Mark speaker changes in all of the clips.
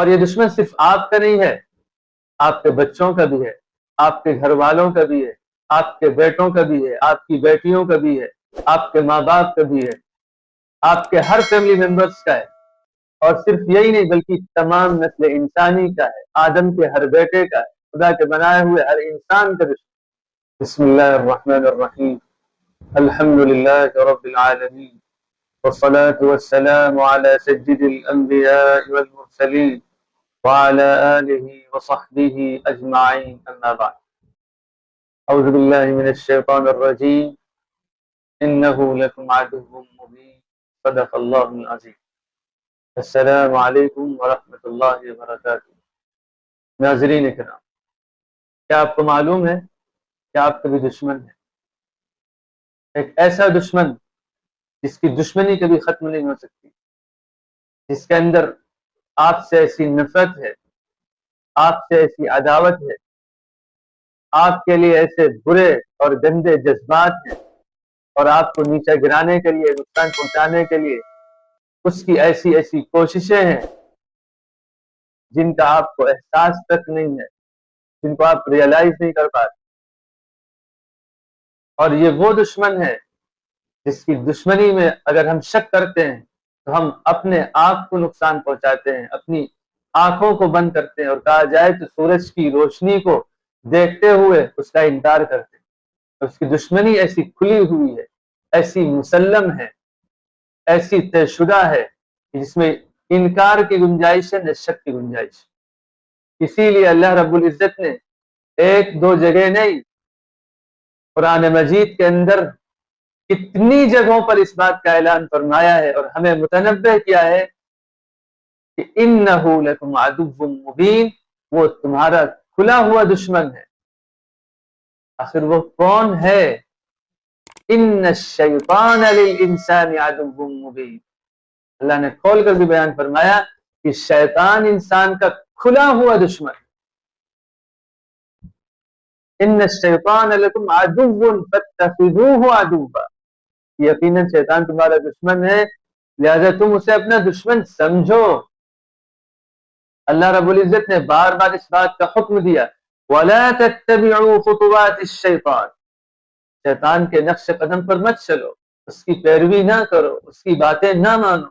Speaker 1: اور یہ دشمن صرف آپ کا نہیں ہے، آپ کے بچوں کا بھی ہے، آپ کے گھر والوں کا بھی ہے، آپ کے بیٹوں کا بھی ہے، آپ کی بیٹیوں کا بھی ہے، آپ کے ماں باپ کا بھی ہے، آپ کے ہر فیملی ممبرز کا ہے، اور صرف یہی نہیں بلکہ تمام نسل انسانی کا ہے، آدم کے ہر بیٹے کا ہے، خدا کے بنائے ہوئے ہر انسان کا دشمن۔ بسم اللہ الرحمن الرحیم، الحمد للہ رب العالمین، والصلاة والسلام على سيد الأنبياء والمرسلين وعلى آله وصحبه أجمعين، أما بعد، أعوذ بالله من الشيطان الرجيم، إنه لكم عدو مبين، صدق الله العظيم۔ السلام علیکم ورحمۃ اللہ وبرکاتہ۔ ناظرین کرام، کیا آپ کو معلوم ہے کہ آپ کا بھی دشمن ہے؟ ایک ایسا دشمن جس کی دشمنی کبھی ختم نہیں ہو سکتی، جس کے اندر آپ سے ایسی نفرت ہے، آپ سے ایسی عداوت ہے، آپ کے لیے ایسے برے اور گندے جذبات ہیں، اور آپ کو نیچے گرانے کے لیے، نقصان پہنچانے کے لیے اس کی ایسی ایسی کوششیں ہیں جن کا آپ کو احساس تک نہیں ہے، جن کو آپ ریئلائز نہیں کر پاتے۔ اور یہ وہ دشمن ہے جس کی دشمنی میں اگر ہم شک کرتے ہیں تو ہم اپنے آپ کو نقصان پہنچاتے ہیں، اپنی آنکھوں کو بند کرتے ہیں، اور کہا جائے تو سورج کی روشنی کو دیکھتے ہوئے اس کا انکار کرتے ہیں۔ اس کی دشمنی ایسی کھلی ہوئی ہے، ایسی مسلم ہے، ایسی طے شدہ ہے کہ جس میں انکار کی گنجائش ہے، نہ شک کی گنجائش۔ اسی لیے اللہ رب العزت نے ایک دو جگہ نہیں، قرآن مجید کے اندر کتنی جگہوں پر اس بات کا اعلان فرمایا ہے اور ہمیں متنبہ کیا ہے کہ انہ لکم عدو مبین، وہ تمہارا کھلا ہوا دشمن ہے۔ آخر وہ کون ہے؟ ان الشیطان للانسان عدو مبین، اللہ نے کھول کر بھی بیان فرمایا کہ شیطان انسان کا کھلا ہوا دشمن۔ ان الشیطان لکم عدو فاتخذوہ عدوا، یقیناً شیطان تمہارا دشمن ہے، لہذا تم اسے اپنا دشمن سمجھو۔ اللہ رب العزت نے بار بار اس بات کا حکم دیا، وَلَا تَتَّبِعُوا خُطُوَاتِ الشَّيْطَانِ، شیطان کے نقش قدم پر مت چلو، اس کی پیروی نہ کرو، اس کی باتیں نہ مانو،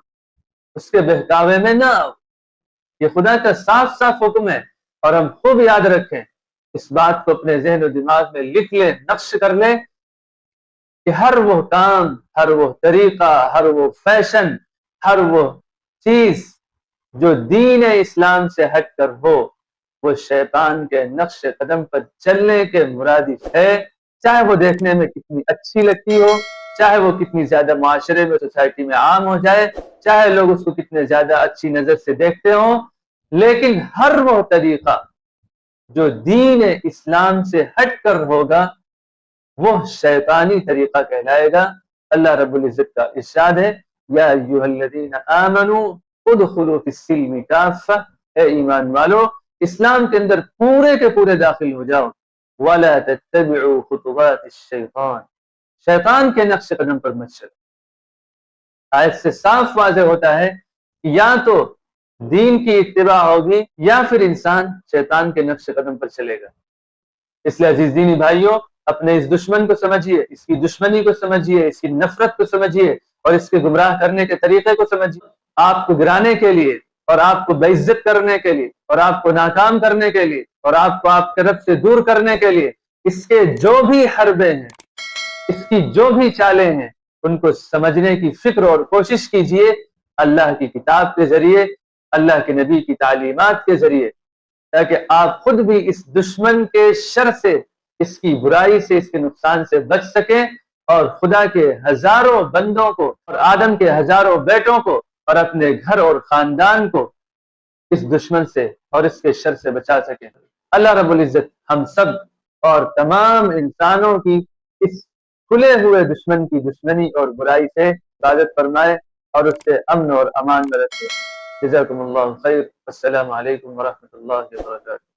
Speaker 1: اس کے بہکاوے میں نہ آؤ۔ یہ خدا کا صاف صاف حکم ہے، اور ہم خوب یاد رکھیں، اس بات کو اپنے ذہن و دماغ میں لکھ لیں، نقش کر لیں کہ ہر وہ کام، ہر وہ طریقہ، ہر وہ فیشن، ہر وہ چیز جو دین اسلام سے ہٹ کر ہو، وہ شیطان کے نقش قدم پر چلنے کے مرادف ہے، چاہے وہ دیکھنے میں کتنی اچھی لگتی ہو، چاہے وہ کتنی زیادہ معاشرے میں، سوسائٹی میں عام ہو جائے، چاہے لوگ اس کو کتنے زیادہ اچھی نظر سے دیکھتے ہوں، لیکن ہر وہ طریقہ جو دین اسلام سے ہٹ کر ہوگا وہ شیطانی طریقہ کہلائے گا۔ اللہ رب العزت کا ارشاد ہے، یا ایھا الذین آمنوا ادخلوا فی السلم کافہ، اے ایمان والو اسلام کے اندر پورے کے پورے داخل ہو جاؤ، ولا تتبعوا خطوات الشیطان، شیطان کے نقش قدم پر مت چلو۔ آیت سے صاف واضح ہوتا ہے کہ یا تو دین کی اتباع ہوگی یا پھر انسان شیطان کے نقش قدم پر چلے گا۔ اس لیے عزیز دینی بھائیوں، اپنے اس دشمن کو سمجھیے، اس کی دشمنی کو سمجھیے، اس کی نفرت کو سمجھیے، اور اس کے گمراہ کرنے کے طریقے کو سمجھیے۔ آپ کو گرانے کے لیے، اور آپ کو بے عزت کرنے کے لیے، اور آپ کو ناکام کرنے کے لیے، اور آپ کو آپ کے رب سے دور کرنے کے لیے اس کے جو بھی حربے ہیں، اس کی جو بھی چالیں ہیں، ان کو سمجھنے کی فکر اور کوشش کیجئے، اللہ کی کتاب کے ذریعے، اللہ کے نبی کی تعلیمات کے ذریعے، تاکہ آپ خود بھی اس دشمن کے شر سے، اس کی برائی سے، اس کے نقصان سے بچ سکیں، اور خدا کے ہزاروں بندوں کو، اور آدم کے ہزاروں بیٹوں کو، اور اپنے گھر اور خاندان کو اس دشمن سے اور اس کے شر سے بچا سکیں۔ اللہ رب العزت ہم سب اور تمام انسانوں کی اس کھلے ہوئے دشمن کی دشمنی اور برائی سے حفاظت فرمائے، اور اس سے امن اور امان میں رکھے۔ جزاکم اللہ خیر، السلام علیکم ورحمۃ اللہ وبرکاتہ۔